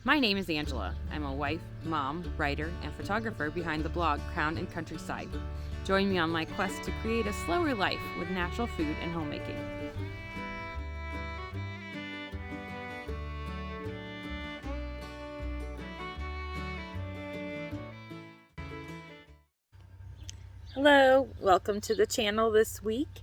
My name is Angela. I'm a wife, mom, writer, and photographer behind the blog Crown and Countryside. Join me on my quest to create a slower life with natural food and homemaking. Hello, welcome to the channel this week.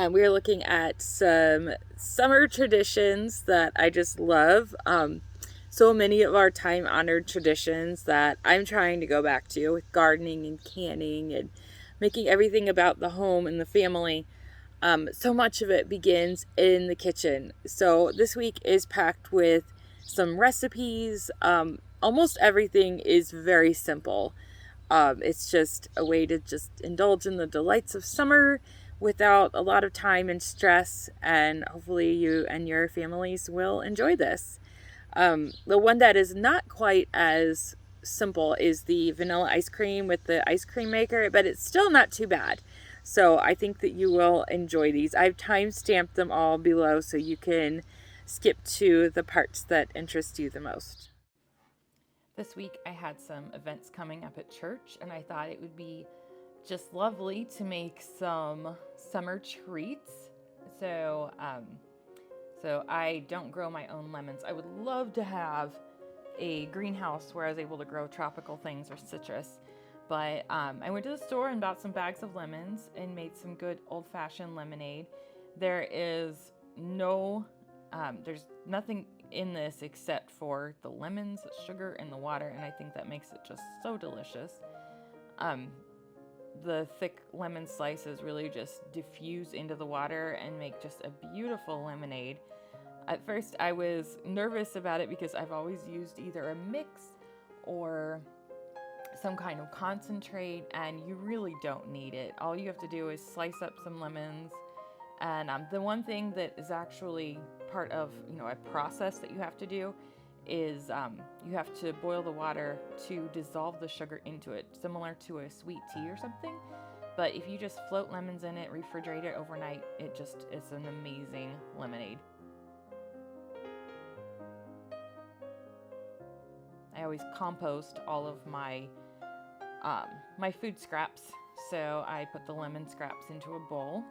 We are looking at some summer traditions that I just love. So many of our time-honored traditions that I'm trying to go back to with gardening and canning and making everything about the home and the family. So much of it begins in the kitchen. So this week is packed with some recipes. Almost everything is very simple. It's just a way to just indulge in the delights of summer without a lot of time and stress, and hopefully you and your families will enjoy this. The one that is not quite as simple is the vanilla ice cream with the ice cream maker, but it's still not too bad. So I think that you will enjoy these. I've time-stamped them all below so you can skip to the parts that interest you the most. This week I had some events coming up at church, and I thought it would be just lovely to make some summer treats. So I don't grow my own lemons. I would love to have a greenhouse where I was able to grow tropical things or citrus. But I went to the store and bought some bags of lemons and made some good old-fashioned lemonade. There's nothing in this except for the lemons, sugar, and the water, and I think that makes it just so delicious. The thick lemon slices really just diffuse into the water and make just a beautiful lemonade. At first I was nervous about it because I've always used either a mix or some kind of concentrate, and you really don't need it. All you have to do is slice up some lemons. And the one thing that is actually part of a process that you have to do is you have to boil the water to dissolve the sugar into it, similar to a sweet tea or something. But if you just float lemons in it, refrigerate it overnight, it's an amazing lemonade. I always compost all of my food scraps, so I put the lemon scraps into a bowl.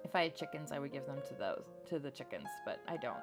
If I had chickens, I would give them to the chickens, but I don't.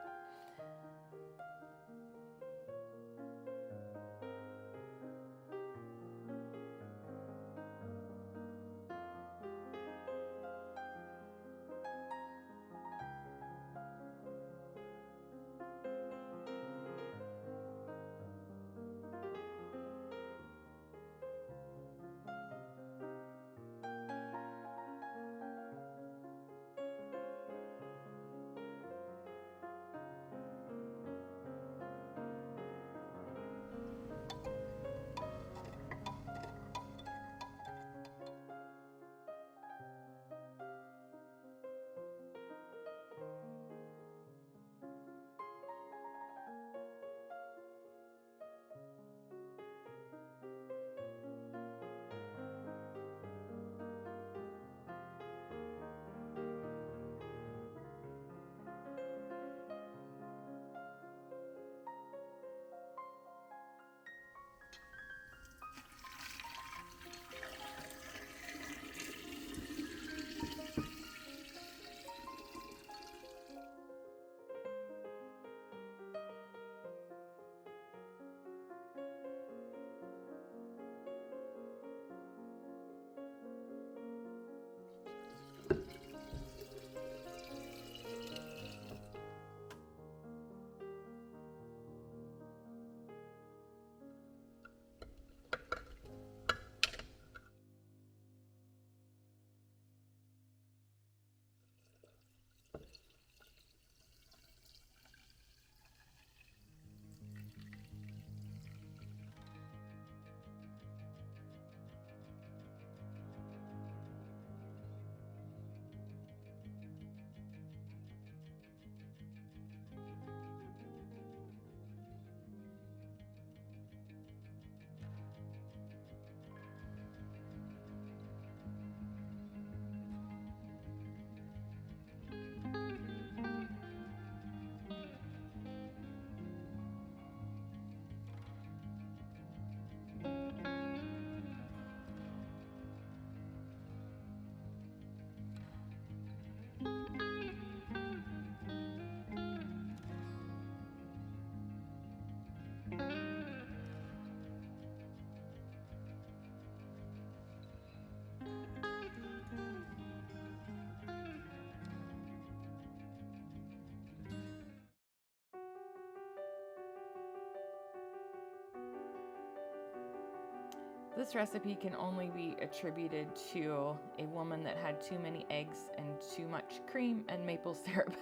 This recipe can only be attributed to a woman that had too many eggs and too much cream and maple syrup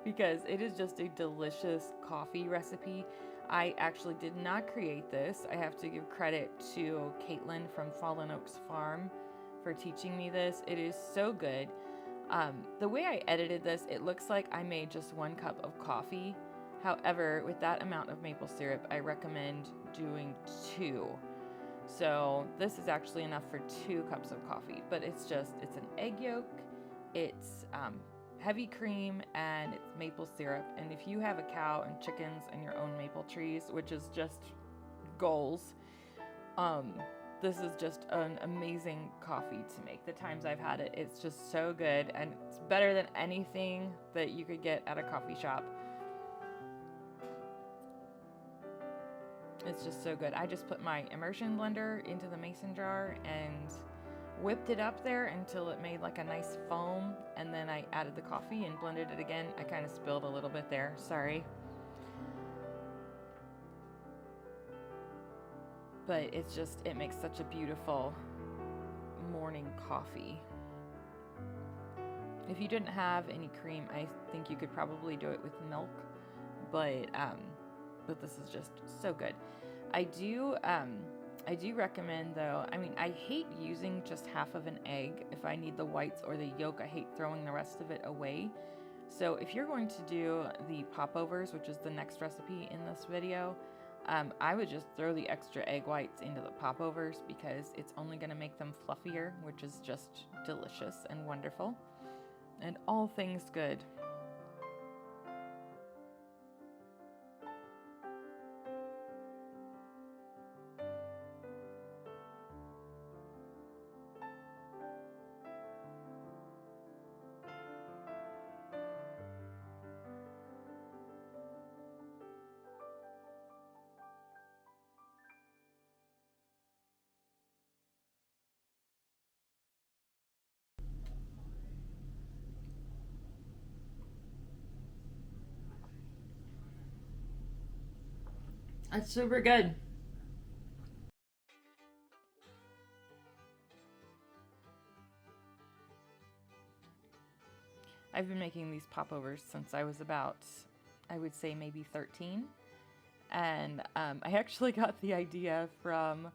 because it is just a delicious coffee recipe. I actually did not create this. I have to give credit to Caitlin from Fallen Oaks Farm for teaching me this. It is so good. The way I edited this, it looks like I made just 1 cup of coffee. However, with that amount of maple syrup, I recommend doing 2. So this is actually enough for 2 cups of coffee, but it's an egg yolk, it's heavy cream, and it's maple syrup. And if you have a cow and chickens and your own maple trees, which is just goals, this is just an amazing coffee to make. The times I've had it, it's just so good, and it's better than anything that you could get at a coffee shop. It's just so good. I just put my immersion blender into the mason jar and whipped it up there until it made like a nice foam, and then I added the coffee and blended it again. I kind of spilled a little bit there, sorry. But it makes such a beautiful morning coffee. If you didn't have any cream, I think you could probably do it with milk, but this is just so good. I do recommend though, I hate using just half of an egg if I need the whites or the yolk. I hate throwing the rest of it away. So if you're going to do the popovers, which is the next recipe in this video, I would just throw the extra egg whites into the popovers because it's only going to make them fluffier, which is just delicious and wonderful, and all things good. That's super good. I've been making these popovers since I was about, I would say maybe 13. And I actually got the idea from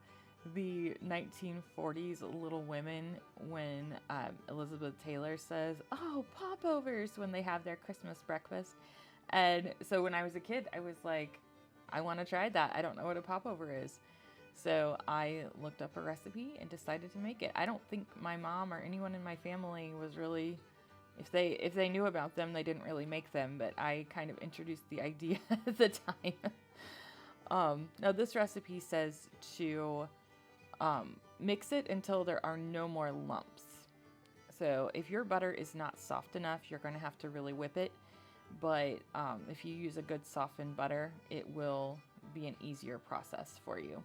the 1940s Little Women when Elizabeth Taylor says, "Oh, popovers," when they have their Christmas breakfast. And so when I was a kid, I was like, I want to try that. I don't know what a popover is. So I looked up a recipe and decided to make it. I don't think my mom or anyone in my family was really, if they knew about them, they didn't really make them, but I kind of introduced the idea at the time. Now this recipe says to mix it until there are no more lumps. So if your butter is not soft enough, you're going to have to really whip it. But if you use a good softened butter, it will be an easier process for you.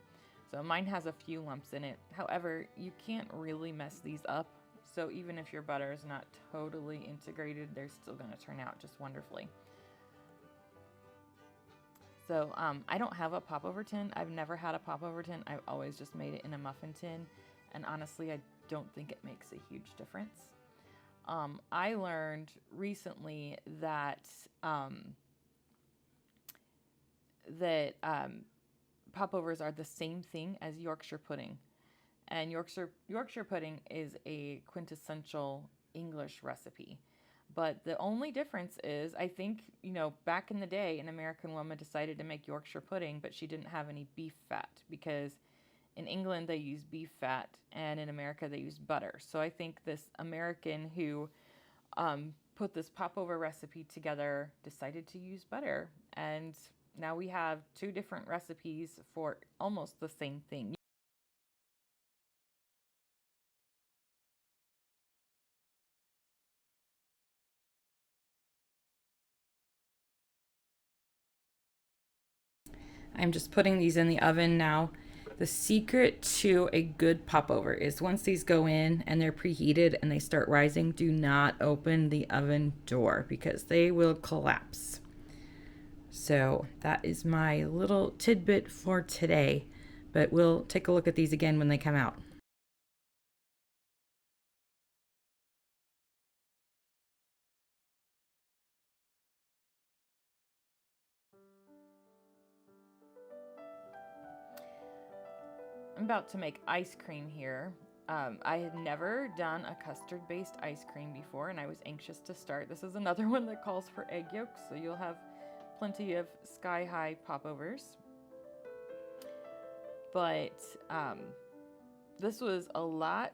So mine has a few lumps in it. However, you can't really mess these up. So even if your butter is not totally integrated, they're still going to turn out just wonderfully. So I don't have a popover tin. I've never had a popover tin. I've always just made it in a muffin tin. And honestly, I don't think it makes a huge difference. I learned recently that popovers are the same thing as Yorkshire pudding. And Yorkshire pudding is a quintessential English recipe. But the only difference is, I think, back in the day, an American woman decided to make Yorkshire pudding, but she didn't have any beef fat because in England, they use beef fat, and in America, they use butter. So I think this American who put this popover recipe together decided to use butter. And now we have 2 different recipes for almost the same thing. I'm just putting these in the oven now. The secret to a good popover is once these go in and they're preheated and they start rising, do not open the oven door because they will collapse. So that is my little tidbit for today. but we'll take a look at these again when they come out. I'm about to make ice cream here. I had never done a custard-based ice cream before, and I was anxious to start. This is another one that calls for egg yolks, so you'll have plenty of sky-high popovers. But this was a lot.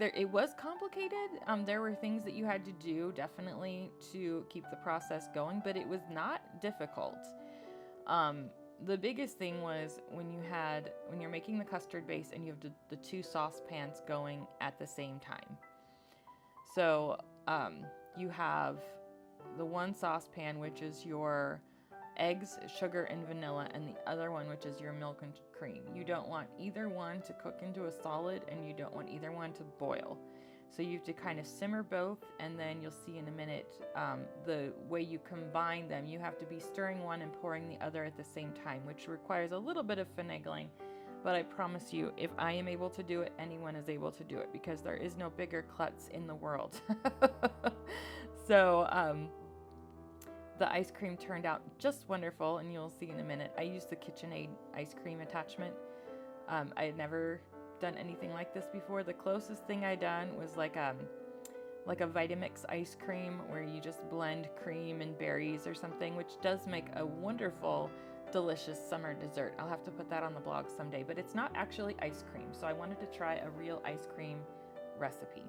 It was complicated. There were things that you had to do definitely to keep the process going, but it was not difficult. The biggest thing was when you're making the custard base and you have the two saucepans going at the same time. So you have the one saucepan, which is your eggs, sugar, and vanilla, and the other one, which is your milk and cream. You don't want either one to cook into a solid, and you don't want either one to boil. So you have to kind of simmer both, and then you'll see in a minute the way you combine them. You have to be stirring one and pouring the other at the same time, which requires a little bit of finagling. But I promise you, if I am able to do it, anyone is able to do it, because there is no bigger klutz in the world. So the ice cream turned out just wonderful, and you'll see in a minute. I used the KitchenAid ice cream attachment. I had never done anything like this before. The closest thing I done was like a Vitamix ice cream, where you just blend cream and berries or something, which does make a wonderful, delicious summer dessert. I'll have to put that on the blog someday, but it's not actually ice cream, so I wanted to try a real ice cream recipe.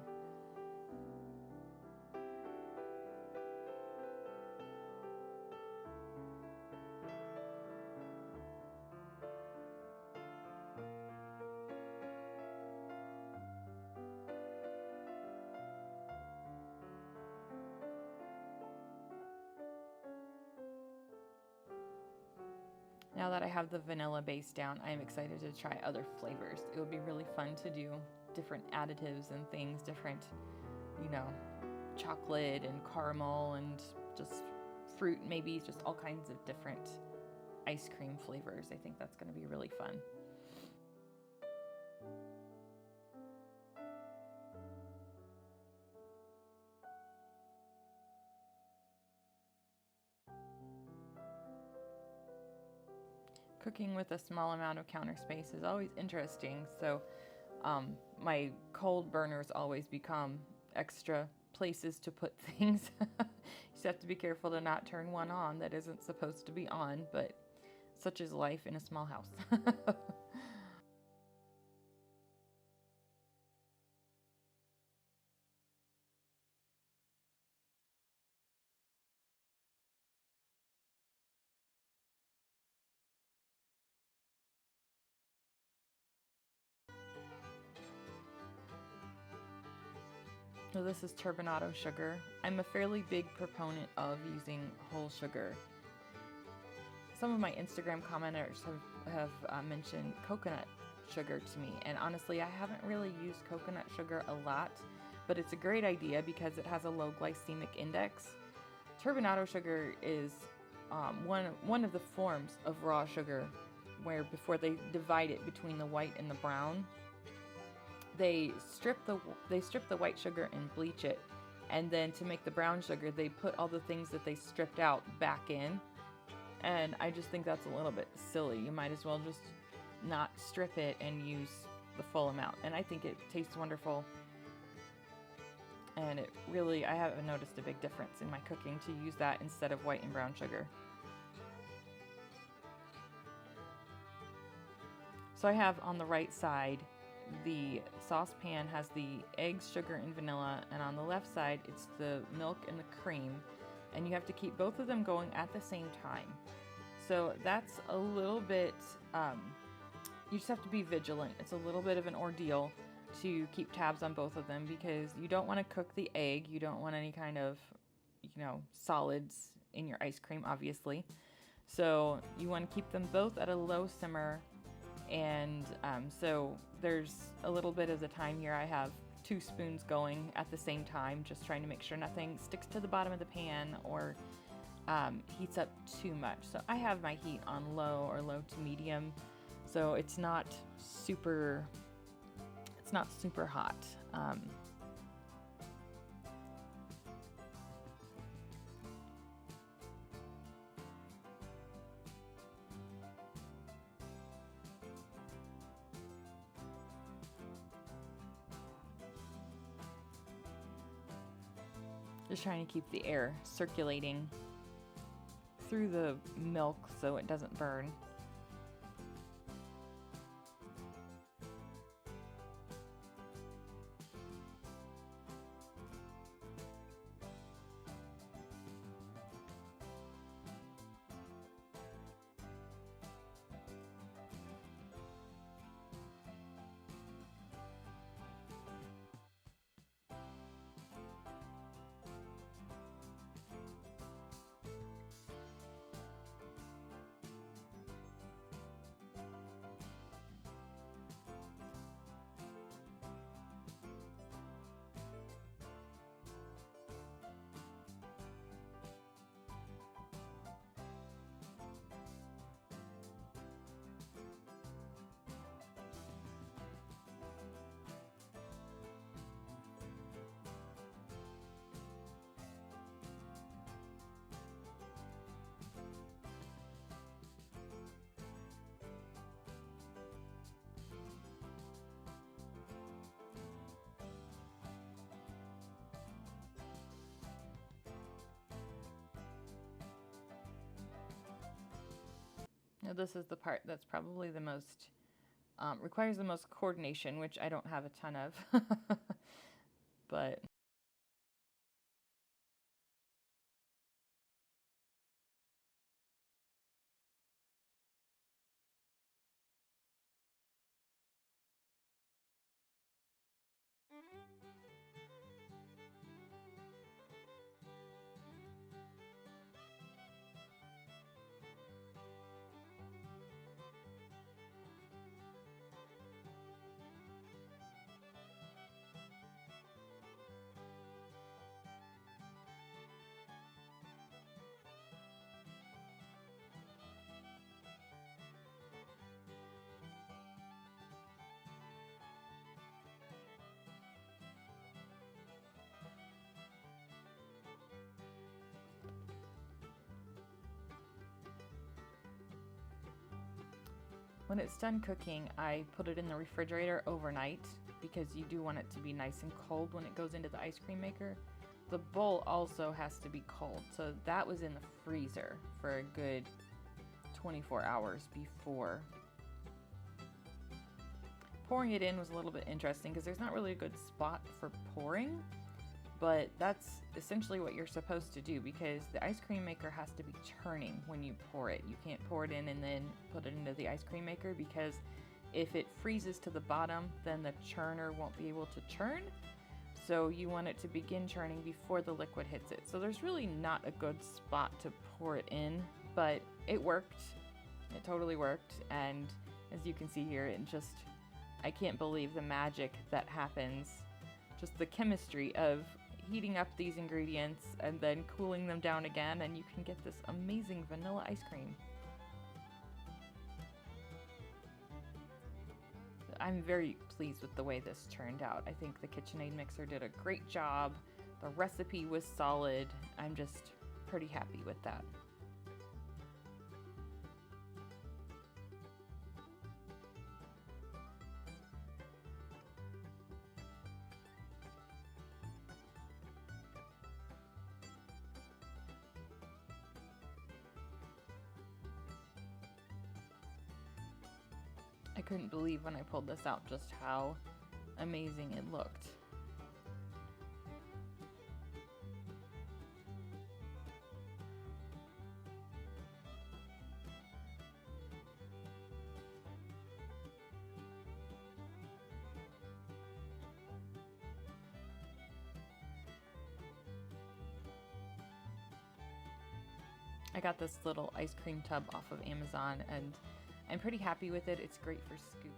Now that I have the vanilla base down, I am excited to try other flavors. It would be really fun to do different additives and things, different, chocolate and caramel and just fruit, maybe just all kinds of different ice cream flavors. I think that's going to be really fun. Cooking with a small amount of counter space is always interesting, so my cold burners always become extra places to put things. You just have to be careful to not turn one on that isn't supposed to be on, but such is life in a small house. So this is turbinado sugar. I'm a fairly big proponent of using whole sugar. Some of my Instagram commenters have mentioned coconut sugar to me, and honestly, I haven't really used coconut sugar a lot, but it's a great idea because it has a low glycemic index. Turbinado sugar is one of the forms of raw sugar, where before they divide it between the white and the brown, they strip the white sugar and bleach it, and then to make the brown sugar, they put all the things that they stripped out back in. And I just think that's a little bit silly. You might as well just not strip it and use the full amount. And I think it tastes wonderful. And it really, I haven't noticed a big difference in my cooking to use that instead of white and brown sugar. So I have on the right side, the saucepan has the eggs, sugar, and vanilla, and on the left side it's the milk and the cream, and you have to keep both of them going at the same time. So that's a little bit, you just have to be vigilant. It's a little bit of an ordeal to keep tabs on both of them, because you don't want to cook the egg, you don't want any kind of, solids in your ice cream, obviously. So you want to keep them both at a low simmer. And so there's a little bit of the time here I have 2 spoons going at the same time, just trying to make sure nothing sticks to the bottom of the pan or heats up too much. So I have my heat on low or low to medium, So it's not super hot. Just trying to keep the air circulating through the milk so it doesn't burn. Now this is the part that's probably the most, requires the most coordination, which I don't have a ton of, but... When it's done cooking, I put it in the refrigerator overnight because you do want it to be nice and cold when it goes into the ice cream maker. The bowl also has to be cold, so that was in the freezer for a good 24 hours before. Pouring it in was a little bit interesting because there's not really a good spot for pouring, but that's essentially what you're supposed to do because the ice cream maker has to be churning when you pour it. You can't pour it in and then put it into the ice cream maker because if it freezes to the bottom, then the churner won't be able to churn. So you want it to begin churning before the liquid hits it. So there's really not a good spot to pour it in, but it worked. It totally worked. And as you can see here, I can't believe the magic that happens. Just the chemistry of heating up these ingredients and then cooling them down again, and you can get this amazing vanilla ice cream. I'm very pleased with the way this turned out. I think the KitchenAid mixer did a great job. The recipe was solid. I'm just pretty happy with that. I couldn't believe when I pulled this out just how amazing it looked. I got this little ice cream tub off of Amazon and I'm pretty happy with it. It's great for scooping.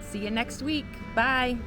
See you next week. Bye.